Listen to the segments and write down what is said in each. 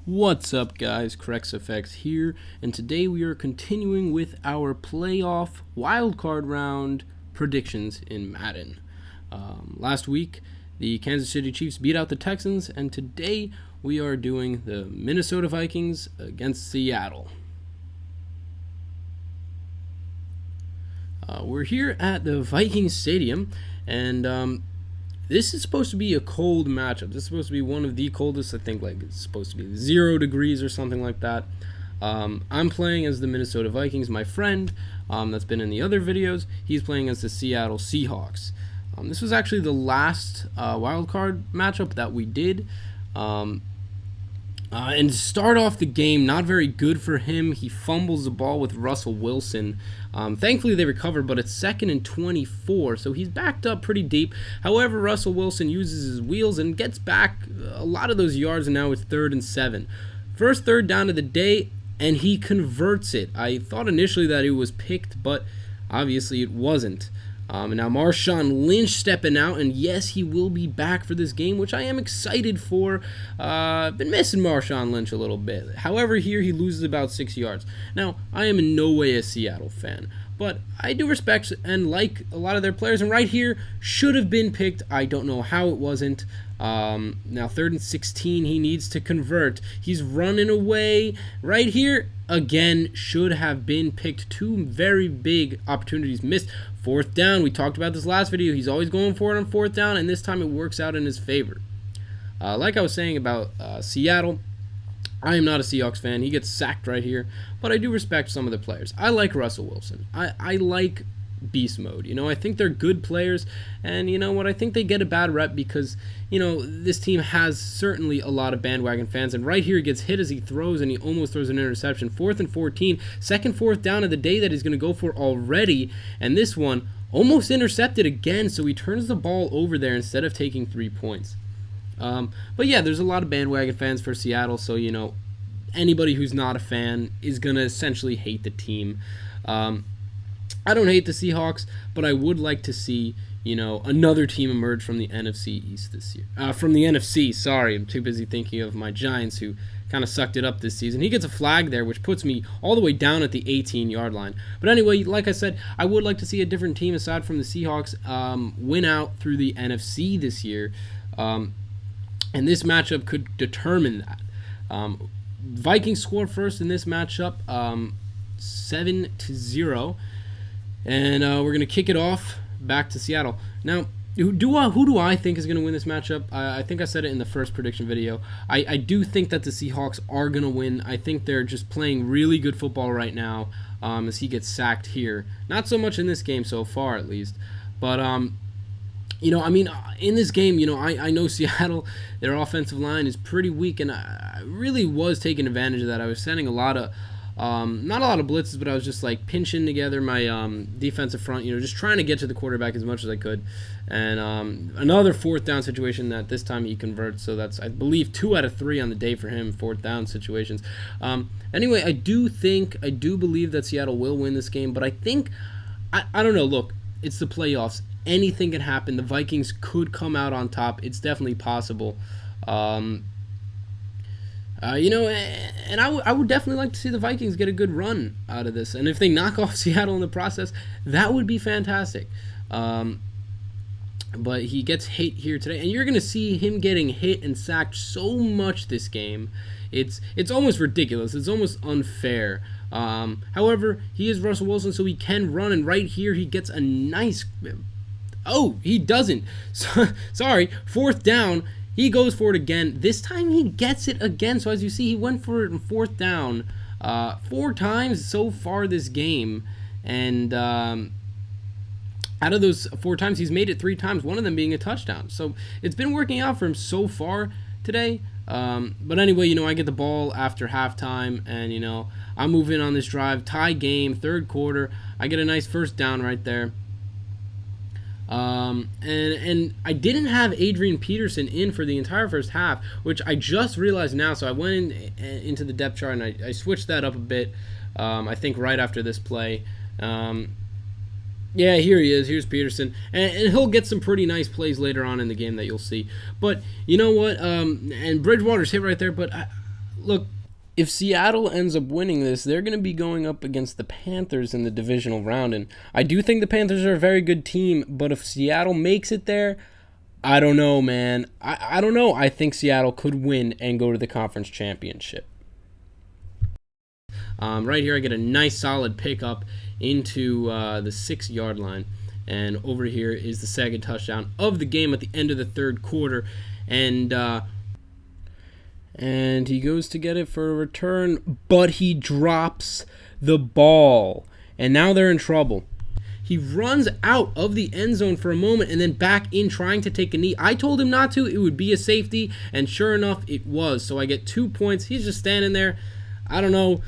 What's up, guys? CrexFX here, and today we are continuing with our playoff wildcard round predictions in Madden. Last week, the Kansas City Chiefs beat out the Texans, and today we are doing the Minnesota Vikings against Seattle. We're here at the Vikings Stadium, and this is supposed to be a cold matchup. This is supposed to be one of the coldest. I think it's supposed to be 0 degrees or something like that. I'm playing as the Minnesota Vikings. My friend that's been in the other videos, he's playing as the Seattle Seahawks. This was actually the last wildcard matchup that we did. And to start off the game, not very good for him. He fumbles the ball with Russell Wilson. Thankfully, they recovered, but it's 2nd and 24, so he's backed up pretty deep. However, Russell Wilson uses his wheels and gets back a lot of those yards, and now it's 3rd and 7. First third down of the day, and he converts it. I thought initially that it was picked, but obviously it wasn't. And now Marshawn Lynch stepping out, and yes, he will be back for this game, which I am excited for. I've been missing Marshawn Lynch a little bit. However, here he loses about 6 yards. Now, I am in no way a Seattle fan, but I do respect and like a lot of their players, and right here should have been picked. I don't know how it wasn't. Now 3rd and 16, he needs to convert. He's running away. Right here, again, should have been picked. 2 very big opportunities missed. 4th down, we talked about this last video. He's always going for it on 4th down, and this time it works out in his favor. Like I was saying about Seattle, I am not a Seahawks fan. He gets sacked right here, but I do respect some of the players. I like Russell Wilson. I like beast mode. I think they're good players, and you know what? I think they get a bad rep because, this team has certainly a lot of bandwagon fans, and right here he gets hit as he throws, and he almost throws an interception. 4th and 14, second 4th down of the day that he's going to go for already, and this one almost intercepted again, so he turns the ball over there instead of taking 3 points. But yeah, there's a lot of bandwagon fans for Seattle, so anybody who's not a fan is going to essentially hate the team. I don't hate the Seahawks, but I would like to see, another team emerge from the NFC East this year. From the NFC, sorry. I'm too busy thinking of my Giants, who kind of sucked it up this season. He gets a flag there, which puts me all the way down at the 18-yard line. But anyway, like I said, I would like to see a different team aside from the Seahawks win out through the NFC this year. And this matchup could determine that. Vikings score first in this matchup, 7-0. And we're going to kick it off back to Seattle. Now, who do I think is going to win this matchup? I think I said it in the first prediction video. I do think that the Seahawks are going to win. I think they're just playing really good football right now as he gets sacked here. Not so much in this game so far, at least. But, in this game, I know Seattle, their offensive line is pretty weak, and I really was taking advantage of that. I was sending a lot of not a lot of blitzes, but I was just pinching together my defensive front, just trying to get to the quarterback as much as I could. And another 4th down situation that this time he converts, so that's, I believe, 2 out of 3 on the day for him, 4th down situations. Anyway, I do believe that Seattle will win this game, but I think, I don't know, look, it's the playoffs. Anything can happen. The Vikings could come out on top. It's definitely possible. And I would definitely like to see the Vikings get a good run out of this. And if they knock off Seattle in the process, that would be fantastic. But he gets hit here today, and you're going to see him getting hit and sacked so much this game. It's almost ridiculous. It's almost unfair. However, he is Russell Wilson, so he can run, and right here he gets a nice... Oh, he doesn't. Sorry, 4th down. He goes for it again. This time he gets it again. So as you see, he went for it in 4th down 4 times so far this game. And out of those 4 times, he's made it 3 times, one of them being a touchdown. So it's been working out for him so far today. But anyway, I get the ball after halftime, and, I'm moving on this drive. Tie game, 3rd quarter. I get a nice 1st down right there. And I didn't have Adrian Peterson in for the entire first half, which I just realized now. So I went into the depth chart and I switched that up a bit. I think right after this play. Yeah, here he is. Here's Peterson. And he'll get some pretty nice plays later on in the game that you'll see. But you know what? And Bridgewater's hit right there. But look, if Seattle ends up winning this, they're going to be going up against the Panthers in the divisional round. And I do think the Panthers are a very good team, but if Seattle makes it there, I don't know, man. I don't know. I think Seattle could win and go to the conference championship. Right here, I get a nice solid pickup into the 6-yard line. And over here is the second touchdown of the game at the end of the third quarter. And he goes to get it for a return, but he drops the ball. And now they're in trouble. He runs out of the end zone for a moment and then back in trying to take a knee. I told him not to. It would be a safety, and sure enough, it was. So I get 2 points. He's just standing there. I don't know.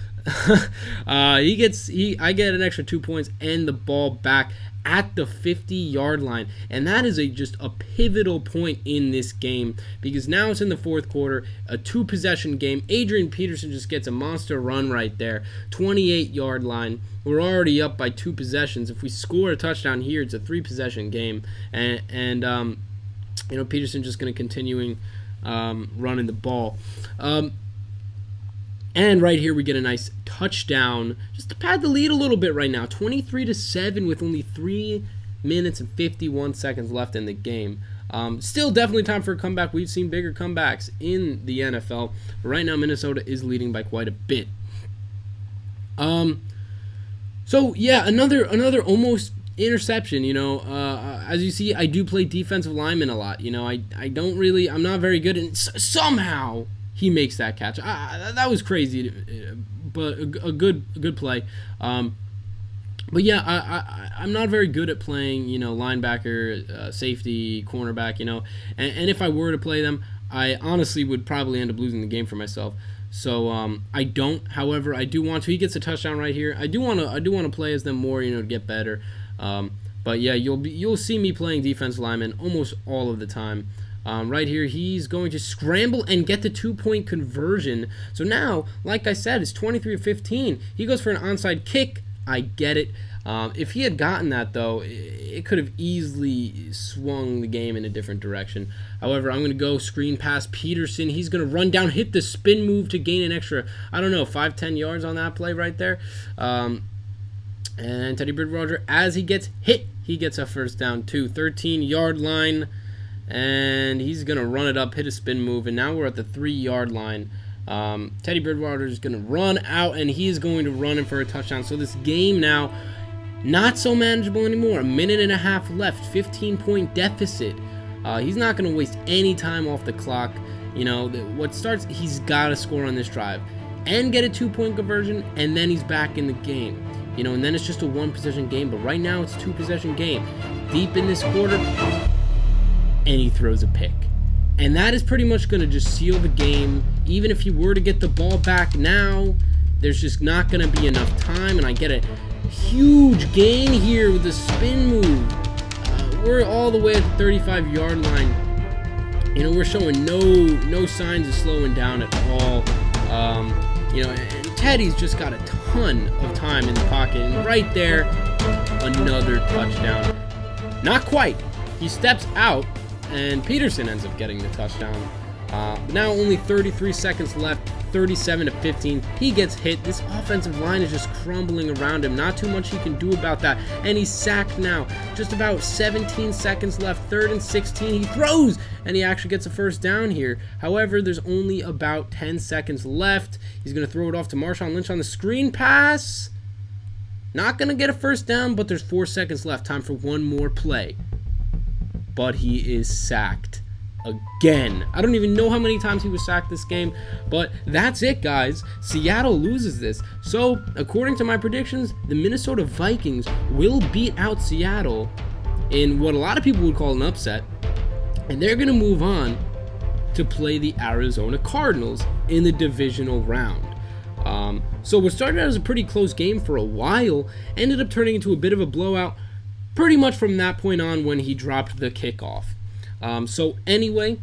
I get an extra 2 points and the ball back at the 50-yard line. And that is just a pivotal point in this game because now it's in the fourth quarter, a 2-possession game. Adrian Peterson just gets a monster run right there, 28-yard line. We're already up by 2 possessions. If we score a touchdown here, it's a 3-possession game. And Peterson just going to continuing running the ball. And right here we get a nice touchdown just to pad the lead a little bit right now. 23-7 with only 3 minutes and 51 seconds left in the game. Still definitely time for a comeback. We've seen bigger comebacks in the NFL. But right now Minnesota is leading by quite a bit. So yeah, another almost interception. As you see, I do play defensive lineman a lot. I'm not very good, and somehow he makes that catch. That was crazy, but a good play. But yeah, I'm not very good at playing, linebacker, safety, cornerback, and if I were to play them, I honestly would probably end up losing the game for myself. So I don't. However, I do want to. He gets a touchdown right here. I do want to play as them more, to get better. But yeah, you'll see me playing defense lineman almost all of the time. Right here, he's going to scramble and get the 2-point conversion. So now, like I said, it's 23-15. He goes for an onside kick. I get it. If he had gotten that, though, it could have easily swung the game in a different direction. However, I'm going to go screen pass Peterson. He's going to run down, hit the spin move to gain an extra, 5-10 yards on that play right there. And Teddy Bridgewater, as he gets hit, he gets a first down too. 13-yard line. And he's going to run it up, hit a spin move, and now we're at the 3-yard line. Teddy Bridgewater is going to run out, and he is going to run in for a touchdown. So this game now, not so manageable anymore. 1.5 minutes left, 15-point deficit. He's not going to waste any time off the clock. He's got to score on this drive and get a 2-point conversion, and then he's back in the game. And then it's just a 1-possession game. But right now it's a 2-possession game. Deep in this quarter, and he throws a pick. And that is pretty much going to just seal the game. Even if he were to get the ball back now, there's just not going to be enough time. And I get a huge gain here with the spin move. We're all the way at the 35-yard line. We're showing no signs of slowing down at all. And Teddy's just got a ton of time in the pocket. And right there, another touchdown. Not quite. He steps out, and Peterson ends up getting the touchdown. Now only 33 seconds left, 37-15. He gets hit. This offensive line is just crumbling around him. Not too much he can do about that. And he's sacked now. Just about 17 seconds left, 3rd and 16. He throws, and he actually gets a first down here. However, there's only about 10 seconds left. He's going to throw it off to Marshawn Lynch on the screen pass. Not going to get a first down, but there's 4 seconds left. Time for one more play. But he is sacked again. I don't even know how many times he was sacked this game, but that's it, guys. Seattle loses this. So, according to my predictions, the Minnesota Vikings will beat out Seattle in what a lot of people would call an upset, and they're going to move on to play the Arizona Cardinals in the divisional round. So what started out as a pretty close game for a while ended up turning into a bit of a blowout pretty much from that point on when he dropped the kickoff. So anyway,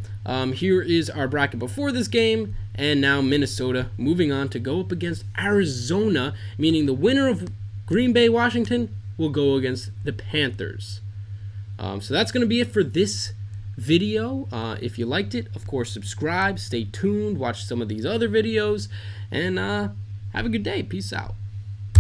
here is our bracket before this game, and now Minnesota moving on to go up against Arizona, meaning the winner of Green Bay, Washington will go against the Panthers. So that's going to be it for this video. If you liked it, of course, subscribe, stay tuned, watch some of these other videos, and have a good day. Peace out.